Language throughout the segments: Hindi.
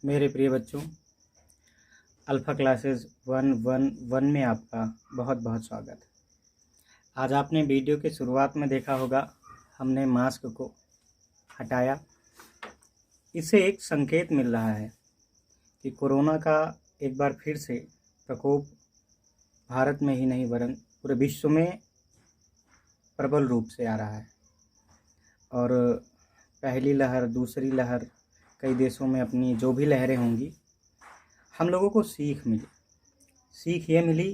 मेरे प्रिय बच्चों, अल्फ़ा क्लासेस 111 में आपका बहुत बहुत स्वागत है। आज आपने वीडियो के शुरुआत में देखा होगा, हमने मास्क को हटाया। इससे एक संकेत मिल रहा है कि कोरोना का एक बार फिर से प्रकोप भारत में ही नहीं वरन पूरे विश्व में प्रबल रूप से आ रहा है। और पहली लहर, दूसरी लहर, कई देशों में अपनी जो भी लहरें होंगी, हम लोगों को सीख मिली। सीख ये मिली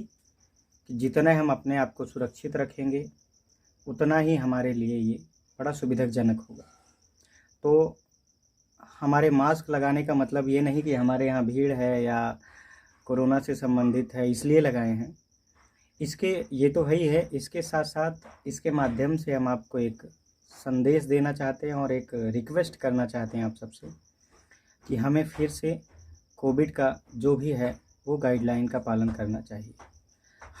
कि जितना हम अपने आप को सुरक्षित रखेंगे उतना ही हमारे लिए ये बड़ा सुविधाजनक होगा। तो हमारे मास्क लगाने का मतलब ये नहीं कि हमारे यहाँ भीड़ है या कोरोना से संबंधित है इसलिए लगाए हैं। ये तो है ही है, इसके साथ साथ इसके माध्यम से हम आपको एक संदेश देना चाहते हैं और एक रिक्वेस्ट करना चाहते हैं आप सबसे कि हमें फिर से कोविड का जो भी है वो गाइडलाइन का पालन करना चाहिए।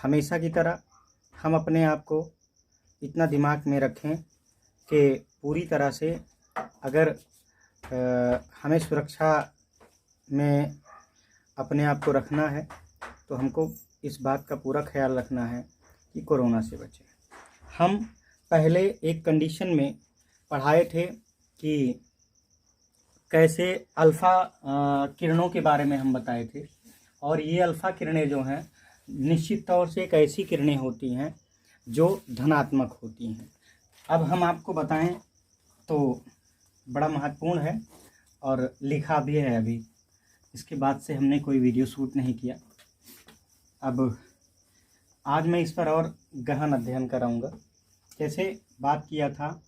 हमेशा की तरह हम अपने आप को इतना दिमाग में रखें कि पूरी तरह से अगर हमें सुरक्षा में अपने आप को रखना है तो हमको इस बात का पूरा ख्याल रखना है कि कोरोना से बचें। हम पहले एक कंडीशन में पढ़ाए थे कि कैसे अल्फ़ा किरणों के बारे में हम बताए थे, और ये अल्फ़ा किरणें जो हैं निश्चित तौर से एक ऐसी किरणें होती हैं जो धनात्मक होती हैं। अब हम आपको बताएं तो बड़ा महत्वपूर्ण है और लिखा भी है। अभी इसके बाद से हमने कोई वीडियो शूट नहीं किया। अब आज मैं इस पर और गहन अध्ययन कराऊंगा। जैसे बात किया था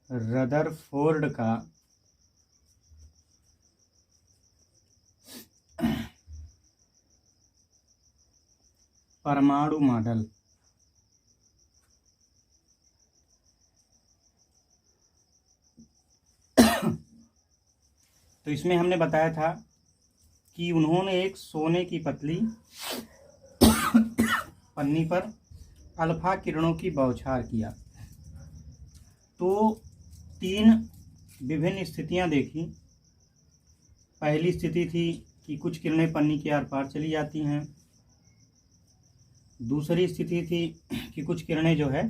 रदरफोर्ड का परमाणु मॉडल। तो इसमें हमने बताया था कि उन्होंने एक सोने की पतली पन्नी पर अल्फा किरणों की बौछार किया। तो 3 विभिन्न स्थितियां देखी। पहली स्थिति थी कि कुछ किरणें पन्नी के आर पार चली जाती हैं। दूसरी स्थिति थी कि कुछ किरणें जो है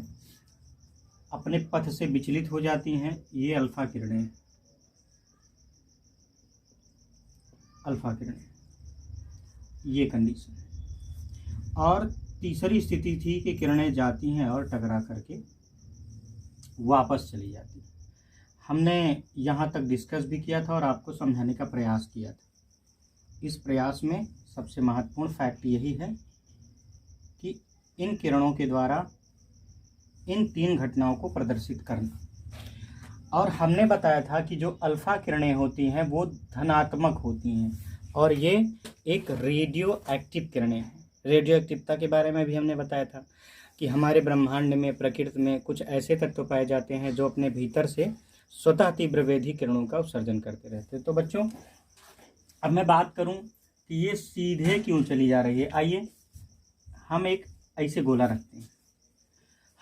अपने पथ से विचलित हो जाती हैं। ये अल्फा किरणें ये कंडीशन। और तीसरी स्थिति थी कि किरणें जाती हैं और टकरा करके वापस चली जाती हैं। हमने यहाँ तक डिस्कस भी किया था और आपको समझाने का प्रयास किया था। इस प्रयास में सबसे महत्वपूर्ण फैक्ट यही है कि इन किरणों के द्वारा इन 3 घटनाओं को प्रदर्शित करना। और हमने बताया था कि जो अल्फ़ा किरणें होती हैं वो धनात्मक होती हैं और ये एक रेडियो एक्टिव किरणें हैं। रेडियो एक्टिवता के बारे में भी हमने बताया था कि हमारे ब्रह्मांड में, प्रकृति में कुछ ऐसे तत्व पाए जाते हैं जो अपने भीतर से स्वतः तीव्रवेधी किरणों का उत्सर्जन करते रहते हैं। तो बच्चों, अब मैं बात करूं कि ये सीधे क्यों चली जा रही है। आइए हम एक ऐसे गोला रखते हैं।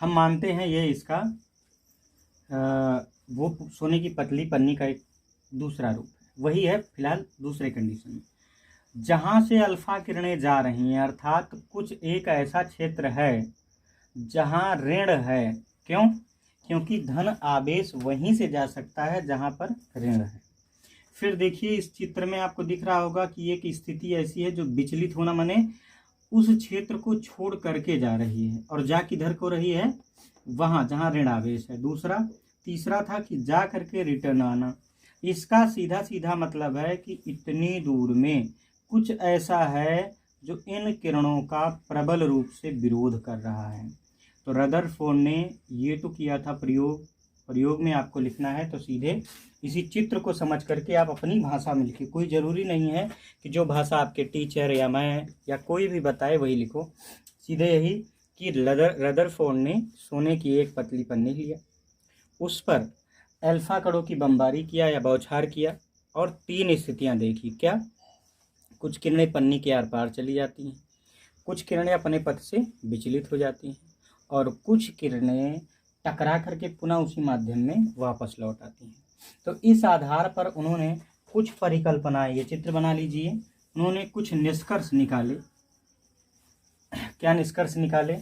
हम मानते हैं ये इसका वो सोने की पतली पन्नी का एक दूसरा रूप है। वही है फिलहाल दूसरे कंडीशन में, जहाँ से अल्फ़ा किरणें जा रही हैं, अर्थात कुछ एक ऐसा क्षेत्र है जहाँ ऋण है। क्यों? क्योंकि धन आवेश वहीं से जा सकता है जहाँ पर ऋण है। फिर देखिए इस चित्र में आपको दिख रहा होगा कि एक स्थिति ऐसी है जो विचलित होना माने उस क्षेत्र को छोड़ करके जा रही है और जा किधर को रही है, वहाँ जहाँ ऋण आवेश है। तीसरा था कि जा करके रिटर्न आना। इसका सीधा सीधा मतलब है कि इतनी दूर में कुछ ऐसा है जो इन किरणों का प्रबल रूप से विरोध कर रहा है। तो रदरफोर्ड ने ये तो किया था प्रयोग में आपको लिखना है तो सीधे इसी चित्र को समझ करके आप अपनी भाषा में लिखिए। कोई ज़रूरी नहीं है कि जो भाषा आपके टीचर या मैं या कोई भी बताए वही लिखो। सीधे यही कि रदरफोर्ड ने सोने की एक पतली पन्नी लिया, उस पर अल्फा कणों की बमबारी किया या बौछार किया और 3 स्थितियां देखी। क्या? कुछ किरणें पन्नी के आर पार चली जाती हैं, कुछ किरणें अपने पथ से विचलित हो जाती हैं और कुछ किरणें टकरा करके पुनः उसी माध्यम में वापस लौट आती हैं। तो इस आधार पर उन्होंने कुछ परिकल्पनाएं, ये चित्र बना लीजिए, उन्होंने कुछ निष्कर्ष निकाले। क्या निष्कर्ष निकाले?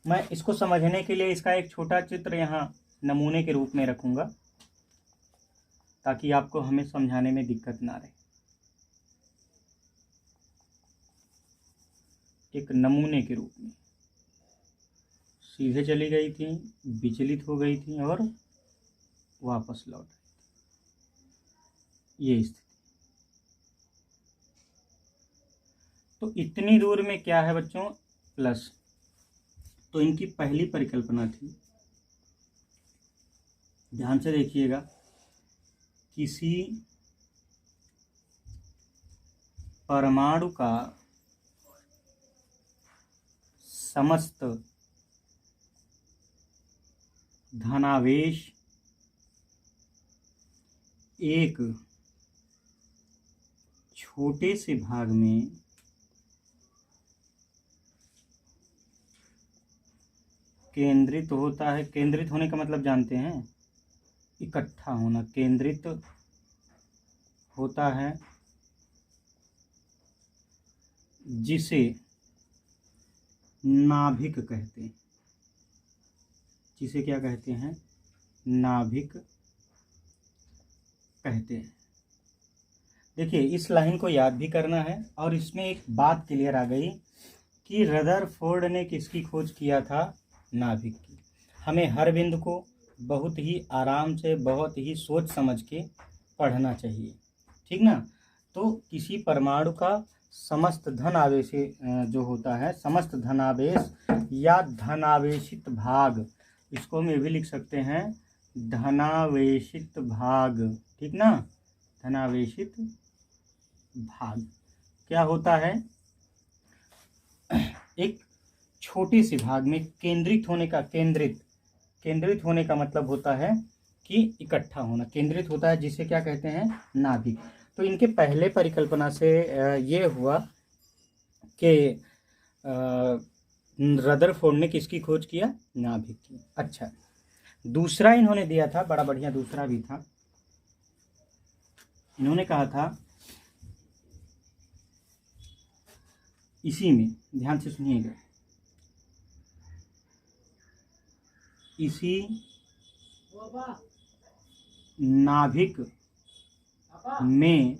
मैं इसको समझने के लिए इसका एक छोटा चित्र यहाँ नमूने के रूप में रखूँगा ताकि आपको हमें समझाने में दिक्कत ना रहे। एक नमूने के रूप में सीधे चली गई थी, विचलित हो गई थी और वापस लौट आई, ये स्थिति। तो इतनी दूर में क्या है बच्चों? प्लस। तो इनकी पहली परिकल्पना थी, ध्यान से देखिएगा, किसी परमाणु का समस्त धनावेश एक छोटे से भाग में केंद्रित होता है। केंद्रित होने का मतलब जानते हैं? इकट्ठा होना। केंद्रित होता है जिसे नाभिक कहते हैं। जिसे क्या कहते हैं? नाभिक कहते हैं। देखिए, इस लाइन को याद भी करना है और इसमें एक बात क्लियर आ गई कि रदरफोर्ड ने किसकी खोज किया था? नाभिक की। हमें हर बिंदु को बहुत ही आराम से, बहुत ही सोच समझ के पढ़ना चाहिए, ठीक ना। तो किसी परमाणु का समस्त धन आवेश जो होता है, समस्त धनावेश या धनावेशित भाग, इसको हम ये भी लिख सकते हैं धनावेशित भाग, ठीक ना। धनावेशित भाग क्या होता है? एक छोटे से भाग में केंद्रित होने का, केंद्रित होने का मतलब होता है कि इकट्ठा होना। केंद्रित होता है जिसे क्या कहते हैं? नाभिक। तो इनके पहले परिकल्पना से ये हुआ कि रदरफोर्ड ने किसकी खोज किया? नाभिक की। अच्छा, दूसरा इन्होंने दिया था, बड़ा बढ़िया दूसरा भी था। इन्होंने कहा था, इसी में ध्यान से सुनिएगा, इसी नाभिक में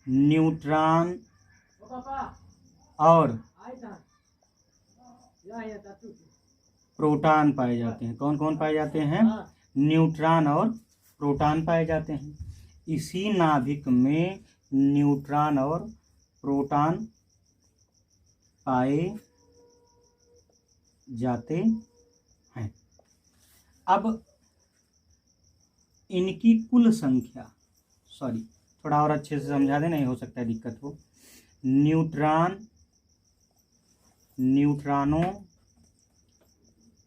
न्यूट्रॉन और प्रोटॉन पाए जाते हैं। कौन कौन पाए जाते हैं? न्यूट्रॉन और प्रोटॉन पाए जाते हैं। इसी नाभिक में न्यूट्रॉन और प्रोटॉन पाए जाते हैं। अब इनकी कुल संख्या, सॉरी थोड़ा और अच्छे से समझा दें, नहीं हो सकता है दिक्कत हो। न्यूट्रॉनों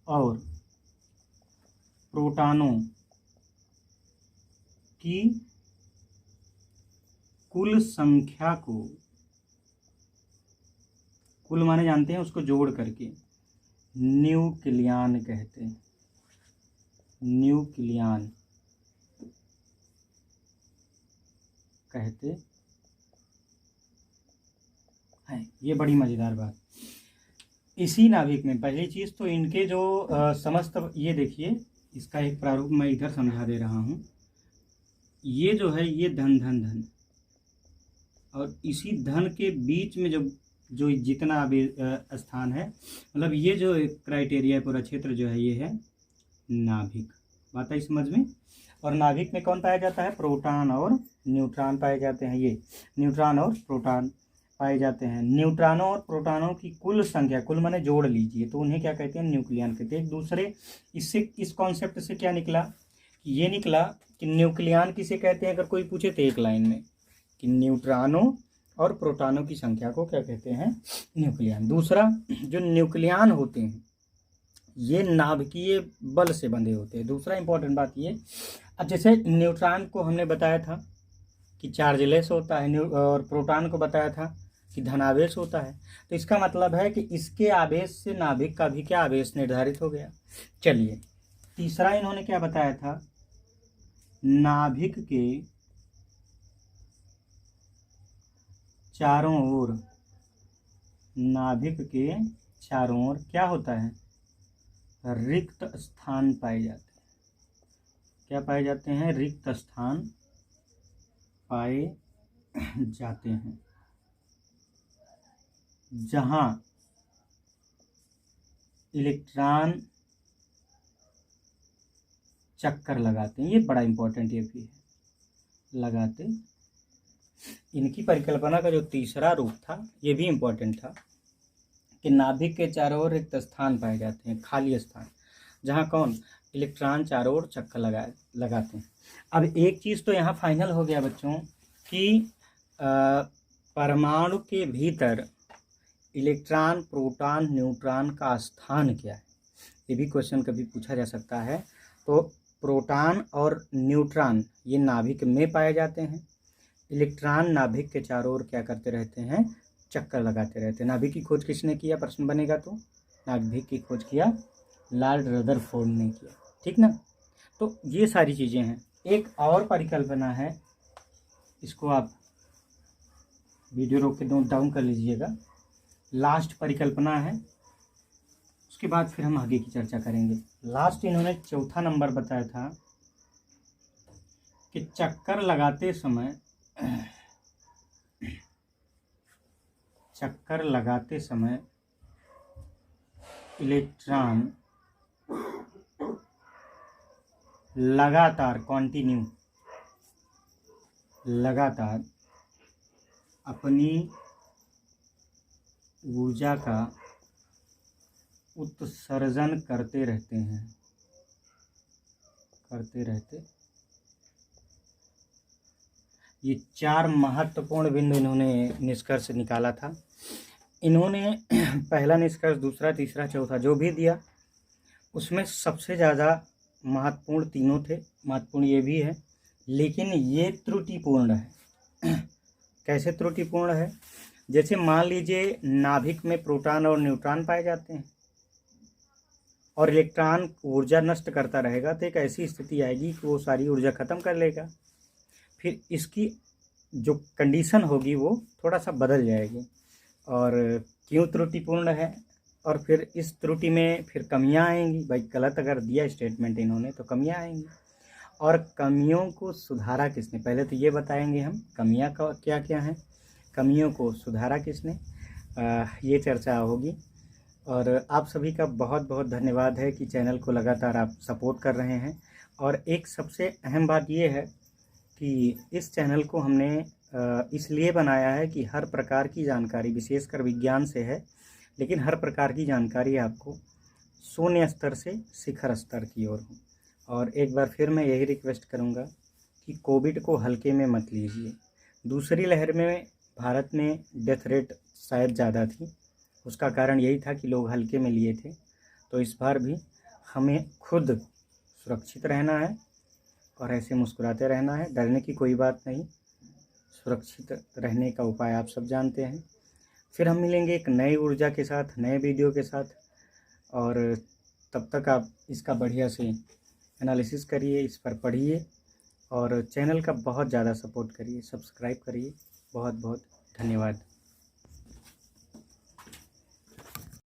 और प्रोटॉनों की कुल संख्या को, कुल माने जानते हैं उसको जोड़ करके, न्यूक्लियन कहते हैं। न्यूक्लियन कहते हैं। ये बड़ी मज़ेदार बात। इसी नाभिक में पहली चीज़ तो इनके जो समस्त, ये देखिए इसका एक प्रारूप मैं इधर समझा दे रहा हूँ। ये जो है ये धन धन धन, और इसी धन के बीच में जो जितना अभी स्थान है, मतलब ये जो क्राइटेरिया पूरा क्षेत्र जो है ये है नाभिक। बात आई समझ में? और नाभिक में कौन पाया जाता है? प्रोटॉन और न्यूट्रॉन पाए जाते हैं। ये न्यूट्रॉन और प्रोटॉन पाए जाते हैं। न्यूट्रॉनों और प्रोटॉनों की कुल संख्या, कुल माने जोड़ लीजिए, तो उन्हें क्या कहते हैं? न्यूक्लियन कहते हैं। एक दूसरे, इससे इस कॉन्सेप्ट से क्या निकला? ये निकला कि न्यूक्लियन किसे कहते हैं, अगर कोई पूछे तो एक लाइन में, कि न्यूट्रॉनों और प्रोटॉनों की संख्या को क्या कहते हैं? न्यूक्लियन। दूसरा, जो न्यूक्लियन होते हैं ये नाभिकीय बल से बंधे होते हैं। दूसरा इंपॉर्टेंट बात ये, अब जैसे न्यूट्रॉन को हमने बताया था कि चार्जलेस होता है, और प्रोटॉन को बताया था कि धनावेश होता है। तो इसका मतलब है कि इसके आवेश से नाभिक का भी क्या आवेश निर्धारित हो गया। चलिए, तीसरा इन्होंने क्या बताया था, नाभिक के चारों ओर, नाभिक के चारों ओर क्या होता है, रिक्त स्थान पाए जाते हैं। क्या पाए जाते हैं, रिक्त स्थान पाए जाते हैं, जहां इलेक्ट्रॉन चक्कर लगाते हैं। ये बड़ा इंपॉर्टेंट ये भी है, लगाते। इनकी परिकल्पना का जो तीसरा रूप था ये भी इंपॉर्टेंट था कि नाभिक के चारों ओर रिक्त स्थान पाए जाते हैं, खाली स्थान, जहाँ कौन, इलेक्ट्रॉन चारों ओर चक्कर लगाते हैं। अब एक चीज़ तो यहाँ फाइनल हो गया बच्चों कि परमाणु के भीतर इलेक्ट्रॉन, प्रोटॉन, न्यूट्रॉन का स्थान क्या है, ये भी क्वेश्चन कभी पूछा जा सकता है। तो प्रोटॉन और न्यूट्रॉन ये नाभिक में पाए जाते हैं, इलेक्ट्रॉन नाभिक के चारों ओर क्या करते रहते हैं, चक्कर लगाते रहते हैं। नाभिक की खोज किसने किया, प्रश्न बनेगा तो नाभिक की खोज किया लॉर्ड रदरफोर्ड ने किया, ठीक ना। तो ये सारी चीज़ें हैं। एक और परिकल्पना है, इसको आप वीडियो रोक के नोट डाउन कर लीजिएगा, लास्ट परिकल्पना है, उसके बाद फिर हम आगे की चर्चा करेंगे। लास्ट इन्होंने चौथा नंबर बताया था कि चक्कर लगाते समय इलेक्ट्रॉन लगातार अपनी ऊर्जा का उत्सर्जन करते रहते। ये 4 महत्वपूर्ण बिंदु इन्होंने निष्कर्ष निकाला था। इन्होंने पहला निष्कर्ष, दूसरा, तीसरा, चौथा जो भी दिया उसमें सबसे ज़्यादा महत्वपूर्ण तीनों थे, महत्वपूर्ण ये भी है, लेकिन ये त्रुटिपूर्ण है। कैसे त्रुटिपूर्ण है, जैसे मान लीजिए नाभिक में प्रोटॉन और न्यूट्रॉन पाए जाते हैं और इलेक्ट्रॉन ऊर्जा नष्ट करता रहेगा, तो एक ऐसी स्थिति आएगी कि वो सारी ऊर्जा खत्म कर लेगा। फिर इसकी जो कंडीशन होगी वो थोड़ा सा बदल जाएगी। और क्यों त्रुटिपूर्ण है, और फिर इस त्रुटि में फिर कमियां आएंगी। भाई गलत अगर दिया स्टेटमेंट इन्होंने तो कमियां आएंगी, और कमियों को सुधारा किसने, पहले तो ये बताएंगे हम कमियां का क्या क्या हैं, कमियों को सुधारा किसने, ये चर्चा होगी। और आप सभी का बहुत बहुत धन्यवाद है कि चैनल को लगातार आप सपोर्ट कर रहे हैं। और एक सबसे अहम बात ये है कि इस चैनल को हमने इसलिए बनाया है कि हर प्रकार की जानकारी, विशेषकर विज्ञान से है, लेकिन हर प्रकार की जानकारी आपको शून्य स्तर से शिखर स्तर की ओर हो। और एक बार फिर मैं यही रिक्वेस्ट करूंगा कि कोविड को हल्के में मत लीजिए। दूसरी लहर में भारत में डेथ रेट शायद ज़्यादा थी, उसका कारण यही था कि लोग हल्के में लिए थे। तो इस बार भी हमें खुद सुरक्षित रहना है और ऐसे मुस्कुराते रहना है, डरने की कोई बात नहीं। सुरक्षित रहने का उपाय आप सब जानते हैं। फिर हम मिलेंगे एक नई ऊर्जा के साथ, नए वीडियो के साथ, और तब तक आप इसका बढ़िया से एनालिसिस करिए, इस पर पढ़िए और चैनल का बहुत ज़्यादा सपोर्ट करिए, सब्सक्राइब करिए। बहुत बहुत धन्यवाद।